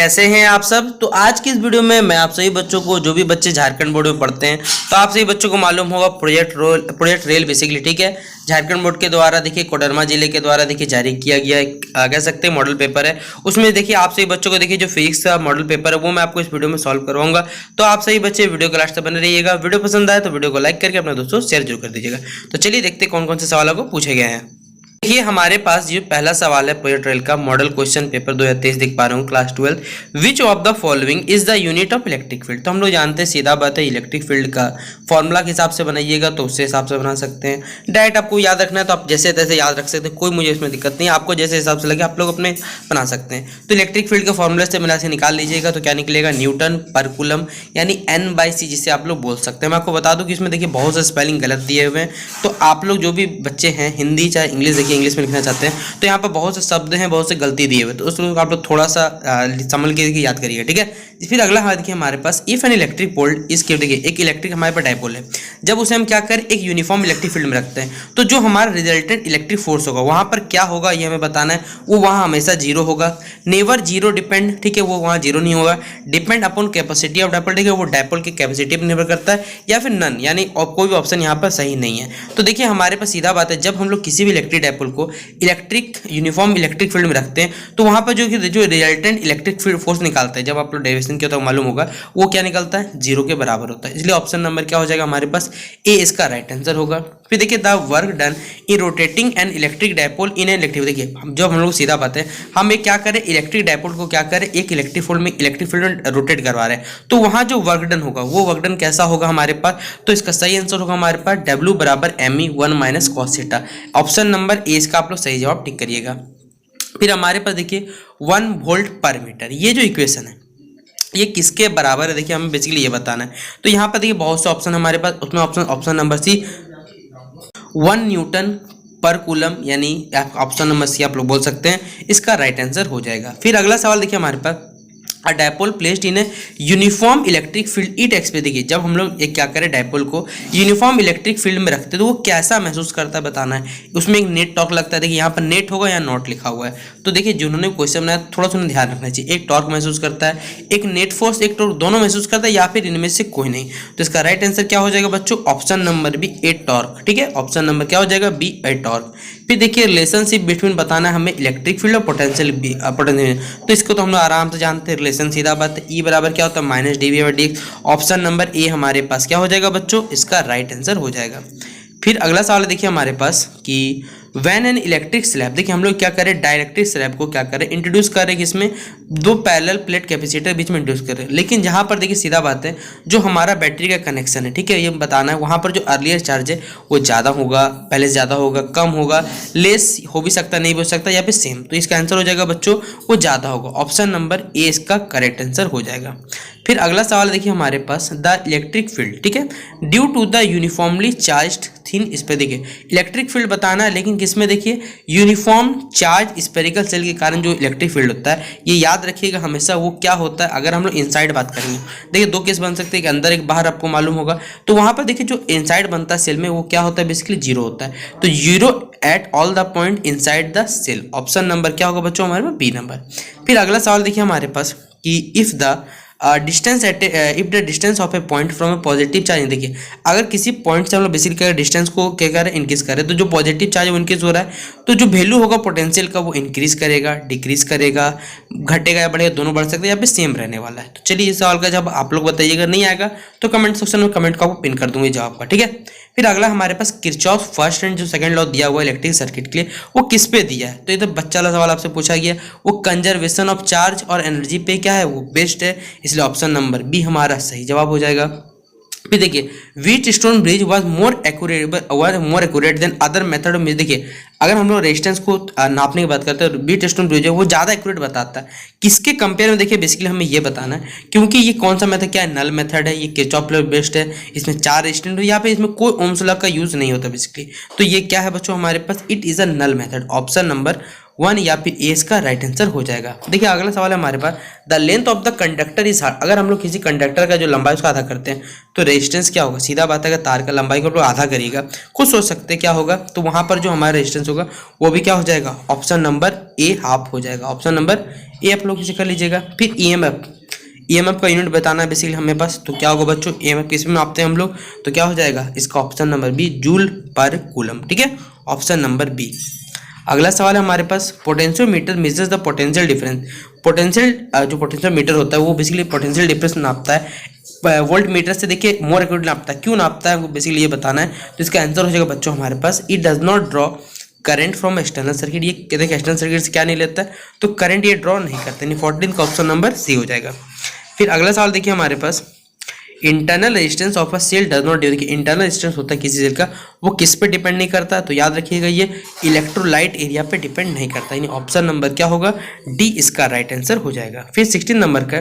कैसे हैं आप सब। तो आज की इस वीडियो में मैं आप सभी बच्चों को, जो भी बच्चे झारखंड बोर्ड में पढ़ते हैं, तो आप सभी बच्चों को मालूम होगा प्रोजेक्ट रेल बेसिकली, ठीक है। झारखंड बोर्ड के द्वारा देखिए कोडरमा जिले के द्वारा देखिए जारी किया गया एक कह सकते हैं मॉडल पेपर है। उसमें देखिए आप सभी बच्चों को देखिए जो फिजिक्स का मॉडल पेपर है वो मैं आपको इस वीडियो में सॉल्व करवाऊंगा। तो आप सभी बच्चे वीडियो को लास्ट तक बने रहिएगा। वीडियो पसंद आए तो वीडियो को लाइक करके अपने दोस्तों शेयर जरूर कर दीजिएगा। तो चलिए देखते कौन कौन से सवालों को पूछे गए हैं। देखिए हमारे पास ये पहला सवाल है प्रोजेक्ट रेल का मॉडल क्वेश्चन पेपर 2023 देख पा रहे हूँ class 12। Which of the following is the unit of electric field. तो हम लोग जानते हैं, सीधा बात है, इलेक्ट्रिक फील्ड का फॉर्मूला के हिसाब से बनाइएगा तो उससे हिसाब से बना सकते हैं। डायरेक्ट आपको याद रखना है तो आप जैसे तैसे याद रख सकते हैं, कोई मुझे इसमें दिक्कत नहीं है। आपको जैसे हिसाब से लगे आप लोग अपने बना सकते हैं। तो इलेक्ट्रिक फील्ड के फॉर्मूले से मिला से निकाल लीजिएगा तो क्या निकलेगा, न्यूटन पर कूलम, यानी N/c, जिसे आप लोग बोल सकते हैं। मैं आपको बता दूं कि इसमें देखिए बहुत से स्पेलिंग गलत दिए हुए हैं, तो आप लोग जो भी बच्चे हैं हिंदी चाहे इंग्लिश देखिए इंग्लिश में लिखना चाहते हैं तो यहाँ पर बहुत से शब्द हैं, बहुत से गलती दिए हुए, तो उस लोग आप लोग थोड़ा सा संभल के याद करिएगा, ठीक है। फिर अगला हमारा देखिए हमारे पास इफ एन इलेक्ट्रिक पोल इस केस, देखिए एक इलेक्ट्रिक हमारे पास डायपोल है, जब उसे हम क्या करें एक यूनिफॉर्म इलेक्ट्रिक फील्ड में रखते हैं तो जो हमारा रिजल्टेंट इलेक्ट्रिक फोर्स होगा वहां पर क्या होगा ये हमें बताना है। वो वहां हमेशा जीरो होगा, नेवर जीरो डिपेंड, ठीक है, वो वहां जीरो नहीं होगा। Depend upon capacity of dipole, ठीक है, वो डायपोल की कैपेसिटी पर निर्भर करता है, या फिर नन, यानी कोई भी ऑप्शन यहाँ पर सही नहीं है। तो देखिए हमारे पास सीधा बात है, जब हम लोग किसी भी इलेक्ट्रिक डायपोल को इलेक्ट्रिक यूनिफॉर्म इलेक्ट्रिक फील्ड में रखते हैं तो वहां पर जो रिजल्टेंट इलेक्ट्रिक फील्ड फोर्स निकालता है, जब आप लोग डेरिवेशन किया तो मालूम होगा वो क्या निकलता है, जीरो के बराबर होता है। इसलिए ऑप्शन नंबर क्या हो जाएगा हमारे पास, ए इसका राइट आंसर होगा। फिर देखिए the work done in rotating an electric dipole in an electric, देखिए जब हम लोग सीधा बात है हम एक क्या करें इलेक्ट्रिक डायपोल को क्या करें एक इलेक्ट्रिक फील्ड में रोटेट करवा रहे हैं, तो वहां जो वर्क डन होगा वो वर्क डन कैसा होगा हमारे पास, तो इसका सही आंसर होगा हमारे पास W बराबर ME 1 - cos theta. Option number A इसका आप लोग सही जवाब टिक करिएगा। फिर हमारे पास देखिए 1 वोल्ट पर मीटर, ये जो इक्वेशन है ये किसके बराबर है, देखिए हमें बेसिकली ये बताना है। तो यहाँ पर देखिए बहुत से ऑप्शन हमारे पास, उसमें ऑप्शन नंबर सी 1 न्यूटन पर कूलम, यानी ऑप्शन नंबर सी आप लोग बोल सकते हैं, इसका राइट आंसर हो जाएगा। फिर अगला सवाल देखिए हमारे पास a dipole placed in a uniform electric field it experience, देखिए जब हम लोग एक क्या करें डायपोल को यूनिफॉर्म इलेक्ट्रिक फील्ड में रखते हैं तो वो कैसा महसूस करता है बताना है। उसमें एक नेट टॉर्क लगता है, देखिए यहाँ पर नेट होगा या नॉट लिखा हुआ है, तो देखिए जिन्होंने क्वेश्चन बनाया थोड़ा सा ध्यान रखना चाहिए। एक टॉर्क महसूस करता है, एक नेट फोर्स, एक टॉर्क, दोनों महसूस करता है, या फिर इनमें से कोई नहीं। तो इसका राइट आंसर क्या हो जाएगा बच्चों, ऑप्शन नंबर बी 8 टॉर्क, ठीक है। ऑप्शन नंबर क्या हो जाएगा बी 8 टॉर्क। फिर देखिए रिलेशनशिप बिटवीन बताना है हमें इलेक्ट्रिक फील्ड और पोटेंशियल, तो इसको तो हम लोग आराम से जानते हैं, रिलेशन सीधा बात है, ई बराबर क्या होता है -dV/dx। ऑप्शन नंबर ए हमारे पास क्या हो जाएगा बच्चों, इसका राइट आंसर हो जाएगा। फिर अगला सवाल देखिए हमारे पास कि वैन एन इलेक्ट्रिक स्लैब, देखिए हम लोग क्या करें डायइलेक्ट्रिक स्लैब को क्या करें इंट्रोड्यूस करें, इसमें दो पैरेलल प्लेट कैपेसिटर बीच में इंट्रोड्यूस करें, लेकिन जहां पर देखिए सीधा बात है जो हमारा बैटरी का कनेक्शन है, ठीक है, ये बताना है वहां पर जो अर्लियर चार्ज है वो ज़्यादा होगा, पहले से ज़्यादा होगा, कम होगा, लेस हो भी सकता, नहीं भी हो सकता, या फिर सेम। तो इसका आंसर हो जाएगा बच्चों वो ज़्यादा होगा। ऑप्शन नंबर ए इसका करेक्ट आंसर हो जाएगा। फिर अगला सवाल देखिए हमारे पास द इलेक्ट्रिक फील्ड, ठीक है, due to the uniformly charged thin, इस पे देखिए इलेक्ट्रिक फील्ड बताना है, लेकिन किसमें देखिए यूनिफॉर्म चार्ज स्फेरिकल सेल के कारण जो इलेक्ट्रिक फील्ड होता है, ये याद रखिएगा हमेशा वो क्या होता है। अगर हम लोग इनसाइड बात करेंगे देखिए दो केस बन सकते हैं, एक अंदर एक बाहर, आपको मालूम होगा। तो वहां पर देखिए जो इनसाइड बनता है सेल में वो क्या होता है बेसिकली जीरो होता है, तो zero at all the point inside the cell. Option number क्या होगा बच्चों हमारे पास बी नंबर। फिर अगला सवाल देखिए हमारे पास कि if the distance at if the distance of a point from a positive charge, देखिए अगर किसी पॉइंट से हम लोग बेसिकली करें डिस्टेंस को क्या करें इंक्रीज करें, तो जो पॉजिटिव चार्ज है वो इंक्रीज हो रहा है, तो जो वैल्यू होगा पोटेंशियल का वो इंक्रीज करेगा, डिक्रीज करेगा, घटेगा या बढ़ेगा, दोनों बढ़ सकते हैं, या फिर सेम रहने वाला है। तो चलिए इस सवाल का जब आप लोग बताइएगा, नहीं आएगा तो कमेंट सेक्शन में कमेंट को आपको पिन कर दूंगी जवाब का, ठीक है। फिर अगला हमारे पास किरचॉफ फर्स्ट एंड जो सेकंड लॉ दिया हुआ है इलेक्ट्रिक सर्किट के लिए वो किस पे दिया है, तो ये तो बच्चा वाला सवाल आपसे पूछा गया, वो कंजर्वेशन ऑफ चार्ज और एनर्जी पे क्या है वो बेस्ड है, इसलिए ऑप्शन नंबर बी हमारा सही जवाब हो जाएगा। फिर देखिए wheat stone bridge was more accurate then other method of, देखिए अगर हम लोग रेजिस्टेंस को नापने की बात करते हैं व्हीट स्टोन ब्रिज है वो ज़्यादा एक्यूरेट बताता है, किसके कंपेयर में देखिए बेसिकली हमें ये बताना है, क्योंकि ये कौन सा मेथड क्या है, नल मेथड है, ये किरचॉफ लॉ बेस्ड है, इसमें 4 रेजिस्टेंस है, यहाँ पे इसमें कोई ओम्स लॉ का यूज नहीं होता बेसिकली, तो ये क्या है बच्चों हमारे पास, it is a null method. Option number 1 या फिर ए इसका राइट आंसर हो जाएगा। देखिए अगला सवाल है हमारे पास, the length of the conductor is hard. अगर हम लोग किसी कंडक्टर का जो लंबाई उसका आधा करते हैं तो रेजिस्टेंस क्या होगा, सीधा बात है अगर तार का लंबाई को आप लोग आधा करिएगा, खुद सोच सकते हैं क्या होगा, तो वहां पर जो हमारा रेजिस्टेंस होगा वो भी क्या हो जाएगा, ऑप्शन नंबर ए हाफ हो जाएगा। ऑप्शन नंबर ए आप लोग इसे कर लीजिएगा। फिर ईएमएफ का यूनिट बताना है बेसिकली हमें पास, तो क्या होगा बच्चों, ईएमएफ किस में मापते हैं हम लोग, तो क्या हो जाएगा इसका option number B, joule per coulomb. ठीक है, ऑप्शन नंबर बी। अगला सवाल है हमारे पास, potentiometer measures the potential difference. Potential जो पोटेंशियल मीटर होता है वो बेसिकली पोटेंशियल डिफरेंस नापता है, वोल्ट मीटर से देखिए मोर एक्यूरेट नापता है। क्यों नापता है वो बेसिकली ये बताना है, तो इसका आंसर हो जाएगा बच्चों हमारे पास, it does not draw current from external circuit. ये कहते हैं एक्सटर्नल सर्किट से क्या नहीं लेता है, तो करंट ये ड्रॉ नहीं करते, यानी 14 का ऑप्शन नंबर सी हो जाएगा। फिर अगला सवाल देखिए हमारे पास, internal resistance of a cell does not, देखिए इंटरनल रेजिस्टेंस होता है किसी सेल का, वो किस पे डिपेंड नहीं करता, तो याद रखिएगा ये इलेक्ट्रोलाइट एरिया पे डिपेंड नहीं करता, यानी ऑप्शन नंबर क्या होगा, डी इसका राइट आंसर हो जाएगा। फिर 16 नंबर का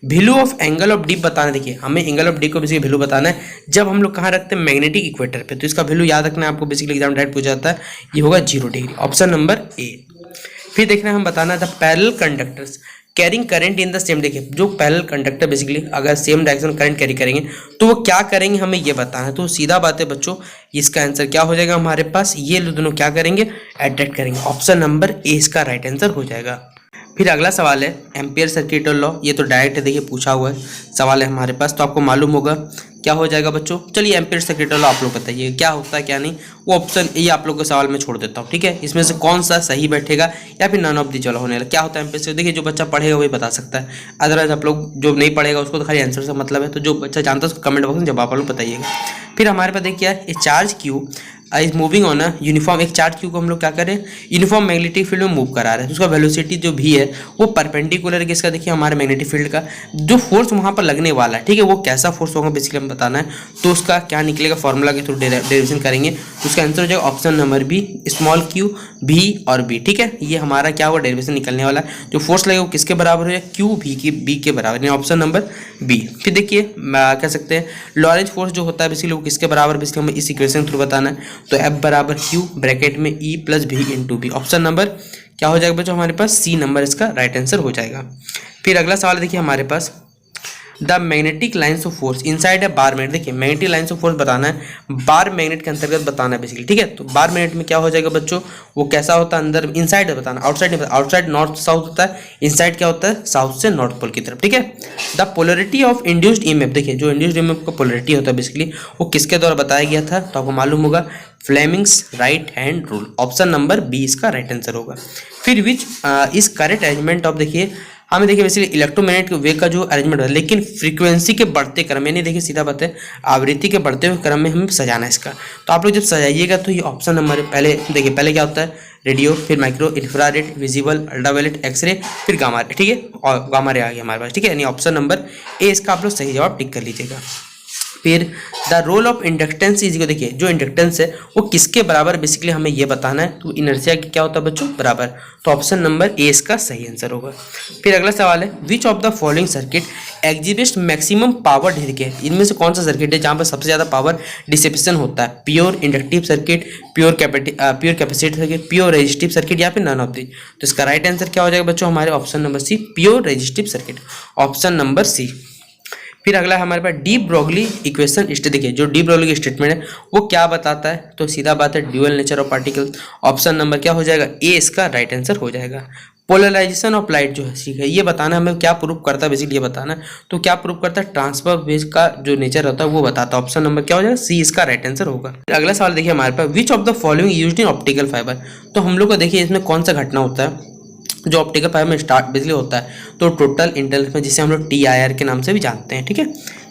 value of angle of D बताना। देखिए हमें एंगल ऑफ डी को बेसिकली वैल्यू बताना है जब हम लोग कहाँ रखते हैं, मैग्नेटिक इक्वेटर पे, तो इसका वैल्यू याद रखना है आपको, बेसिकली एग्जाम डायरेक्ट पूछा जाता है, ये होगा 0 डिग्री, ऑप्शन नंबर ए। फिर देखना है हम बताना था parallel conductors carrying current in the same. देखिए जो पैरेलल कंडक्टर बेसिकली अगर सेम डायरेक्शन करंट कैरी करेंगे तो वो क्या करेंगे हमें ये बताना है, तो सीधा बात है बच्चों, इसका आंसर क्या हो जाएगा हमारे पास, ये दोनों क्या करेंगे, अट्रैक्ट करेंगे, ऑप्शन नंबर ए इसका राइट आंसर हो जाएगा। फिर अगला सवाल है एम्पियर सर्किट लॉ, ये तो डायरेक्ट देखिए पूछा हुआ है सवाल है हमारे पास, तो आपको मालूम होगा क्या हो जाएगा बच्चों। चलिए एम्पियर सर्किट लॉ आप लोग बताइए क्या होता है क्या नहीं, वो ऑप्शन ये आप लोग के सवाल में छोड़ देता हूँ। ठीक है, इसमें से कौन सा सही बैठेगा या फिर नन ऑफ दी चलो होने वाला, क्या होता है एम्पियर सर्किट। देखिए जो बच्चा पढ़ेगा वही बता सकता है, अदरवाइज आप लोग जो नहीं पढ़ेगा उसको तो खाली आंसर से मतलब है, तो जो बच्चा जानता है उसको कमेंट बॉक्स में जवाब आप लोग बताइएगा। फिर हमारे पास देखिए ए charge Q is moving on a uniform, एक चार्ज क्यू को हम लोग क्या करें, यूनिफॉर्म मैग्नेटिक फील्ड में मूव करा रहे हैं, तो उसका वेलोसिटी जो भी है वो परपेंडिकुलर है किसका, देखिए हमारे मैग्नेटिक फील्ड का, जो फोर्स वहाँ पर लगने वाला है, ठीक है, वो कैसा फोर्स होगा बेसिकली हमें बताना है, तो उसका क्या निकलेगा, फॉर्मूला के थ्रू डेरिवेशन करेंगे, तो उसका आंसर हो जाएगा option number B, small q भी और बी। ठीक है, ये हमारा क्या होगा, डेरिवेशन निकलने वाला है, जो फोर्स लगेगा वो किसके बराबर हो जाएगा, क्यू बी के बराबर, यानी ऑप्शन नंबर बी। फिर देखिए कह सकते हैं लॉरेंज फोर्स जो होता है बेसिकली वो किसके बराबर, बेसिकली हमें इस इक्वेशन के थ्रू बताना है, तो एफ बराबर क्यू ब्रैकेट में ई प्लस भी इंटू बी, ऑप्शन नंबर क्या हो जाएगा बच्चों हमारे पास, सी नंबर इसका राइट आंसर हो जाएगा। फिर अगला सवाल देखिए हमारे पास, the magnetic lines of force inside है बार मैग्नेट। देखिए मैग्नेटिक लाइन्स ऑफ फोर्स बताना है, बार मैग्नेट के अंतर्गत बताना है बेसिकली। ठीक है, तो बार मैग्नेट में क्या हो जाएगा बच्चों, वो कैसा होता है, अंदर इनसाइड बताना, आउटसाइड नहीं, आउटसाइड नॉर्थ साउथ होता है, इनसाइड क्या होता है, साउथ से नॉर्थ पोल की तरफ। ठीक है, the polarity of induced EMF, देखिए जो इंड्यूस्ड ईएमएफ का पोलरिटी होता है बेसिकली वो किसके द्वारा बताया गया था, तो आपको मालूम होगा Fleming's right hand rule, option number B इसका राइट आंसर होगा। फिर which is correct arrangement of, देखिए हमें देखिए बेसिकली इलेक्ट्रोमैग्नेटिक वेव का जो अरेंजमेंट है, लेकिन फ्रीक्वेंसी के बढ़ते क्रम, यानी देखिए सीधा बात है आवृत्ति के बढ़ते हुए क्रम में हमें सजाना है इसका, तो आप लोग जब सजाइएगा तो ये ऑप्शन नंबर पहले देखिए, पहले क्या होता है रेडियो, फिर micro, infrared, visible, ultraviolet, X ray, फिर गामा रे। ठीक है, और गामा रे आ गया हमारे पास। ठीक है, यानी ऑप्शन नंबर ए इसका आप लोग सही जवाब टिक कर लीजिएगा। फिर the role of inductance is, देखिए जो इंडक्टेंस है वो किसके बराबर बेसिकली हमें ये बताना है, तो इनर्शिया की क्या होता है बच्चों बराबर, तो ऑप्शन नंबर ए इसका सही आंसर होगा। फिर अगला सवाल है विच of the following circuit exhibits maximum power, ढेर इनमें से कौन सा सर्किट है जहाँ पर सबसे ज़्यादा पावर डिसिपेशन होता है, pure inductive circuit, pure capacitive circuit, pure resistive circuit या फिर नन ऑफ दी, तो इसका राइट आंसर क्या हो जाएगा बच्चों हमारे option number C, pure resistive circuit, option number C. फिर अगला है हमारे पास डी ब्रोगली इक्वेशन। देखिए जो डी ब्रोगली स्टेटमेंट है वो क्या बताता है, तो सीधा बात है dual nature of particle, option number क्या हो जाएगा, ए इसका राइट आंसर हो जाएगा। पोलराइजेशन ऑफ लाइट जो है, ठीक है, ये बताना हमें क्या प्रूव करता है बेसिकली ये बताना है, तो क्या प्रूव करता है, ट्रांसफर वेव का जो नेचर होता है वो बताता है, ऑप्शन नंबर क्या हो जाएगा, सी इसका राइट आंसर होगा। अगला सवाल देखिए हमारे पास which of the following used in optical fibre, तो हम लोग को देखिए इसमें कौन सा घटना होता है जो ऑप्टिकल फाइबर में स्टार्ट बेसिकली होता है, तो टोटल इंटरफेरेंस में, जिसे हम लोग TIR के नाम से भी जानते हैं। ठीक है,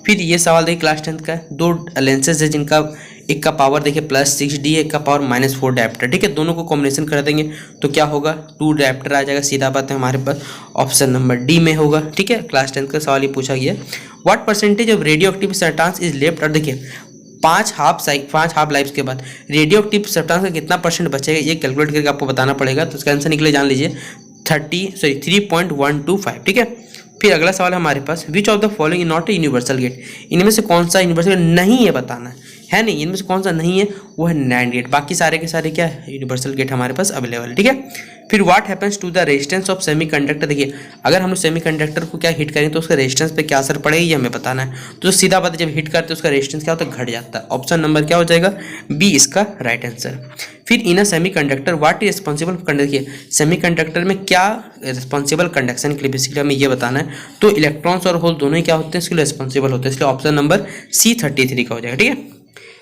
फिर ये सवाल देखिए क्लास 10th का है, दो लेंसेज है जिनका एक का पावर देखिए +6D है, एक का पावर -4 डायप्टर। ठीक है, दोनों को कॉम्बिनेशन कर देंगे तो क्या होगा, 2 डायप्टर आ जाएगा, सीधा बात है हमारे पास ऑप्शन नंबर डी में होगा। ठीक है, क्लास 10th का सवाल ये पूछा गया, what percentage of radio active substance is left, और देखिए 5 हाफ लाइफ के बाद रेडियो एक्टिव सब्सटेंस का कितना परसेंट बचेगा ये कैलकुलेट करके आपको बताना पड़ेगा, तो इसका आंसर निकले जान लीजिए 3.125। ठीक है, फिर अगला सवाल है हमारे पास which of the following not a universal gate, इनमें से कौन सा यूनिवर्सल गेट नहीं है बताना है, है नहीं, इनमें से कौन सा नहीं है, वो है NAND गेट। बाकी सारे के सारे क्या है, यूनिवर्सल गेट हमारे पास अवेलेबल है, ठीक है। फिर what happens to the resistance of semiconductor, देखिए अगर हम लोग सेमीकंडक्टर को क्या हिट करें तो उसका रेजिस्टेंस पे क्या असर पड़ेगा ये हमें बताना है। तो सीधा बात है, जब हिट करते हैं उसका रेजिस्टेंस क्या होता है, घट जाता है। ऑप्शन नंबर क्या हो जाएगा, बी इसका राइट आंसर। फिर in a semiconductor what is responsible for, देखिए सेमीकंडक्टर में क्या रिस्पॉन्सिबल कंडक्शन के लिए बेसिकली हमें ये बताना है। तो इलेक्ट्रॉन्स और होल दोनों ही क्या होते हैं, इसके लिए रिस्पॉन्सिबल होते हैं, इसलिए ऑप्शन नंबर C33 का हो जाएगा, ठीक है।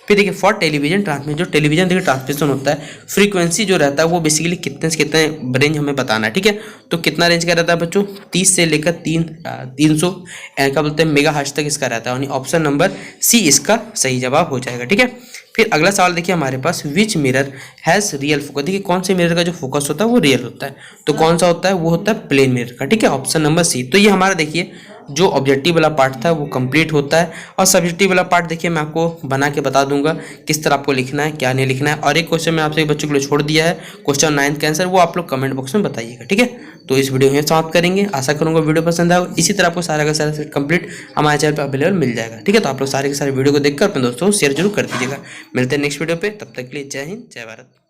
फिर देखिए फॉर टेलीविजन ट्रांसमिशन, जो टेलीविजन देखिए ट्रांसमिशन होता है, फ्रीक्वेंसी जो रहता है वो बेसिकली कितने से कितने रेंज हमें बताना है, ठीक है। तो कितना रेंज का रहता है बच्चों, 30 से लेकर 300 क्या बोलते हैं मेगा हर्ट्ज तक इसका रहता है, यानी ऑप्शन नंबर सी इसका सही जवाब हो जाएगा, ठीक है। फिर अगला सवाल देखिए हमारे पास, which mirror has real focus, देखिए कौन से मिरर का जो फोकस होता है वो रियल होता है, तो कौन सा होता है, वो होता है प्लेन मिरर का, ठीक है, ऑप्शन नंबर सी। तो ये हमारा देखिए जो ऑब्जेक्टिव वाला पार्ट था वो कंप्लीट होता है, और सब्जेक्टिव वाला पार्ट देखिए मैं आपको बना के बता दूंगा किस तरह आपको लिखना है, क्या नहीं लिखना है। और एक क्वेश्चन मैं आपसे बच्चों के लिए छोड़ दिया है, क्वेश्चन 9 का आंसर, वो आप लोग कमेंट बॉक्स में बताइएगा, ठीक है। तो इस वीडियो में समाप्त करेंगे, आशा करूंगा वीडियो पसंद आएगा। इसी तरह आपको सारा का सारा सेट कंप्लीट हमारे चैनल पर अवेलेबल मिल जाएगा, ठीक है। तो आप लोग सारे के सारे वीडियो को देखकर अपने दोस्तों को शेयर जरूर कर दीजिएगा। मिलते हैं नेक्स्ट वीडियो पे, तब तक के लिए जय हिंद जय भारत।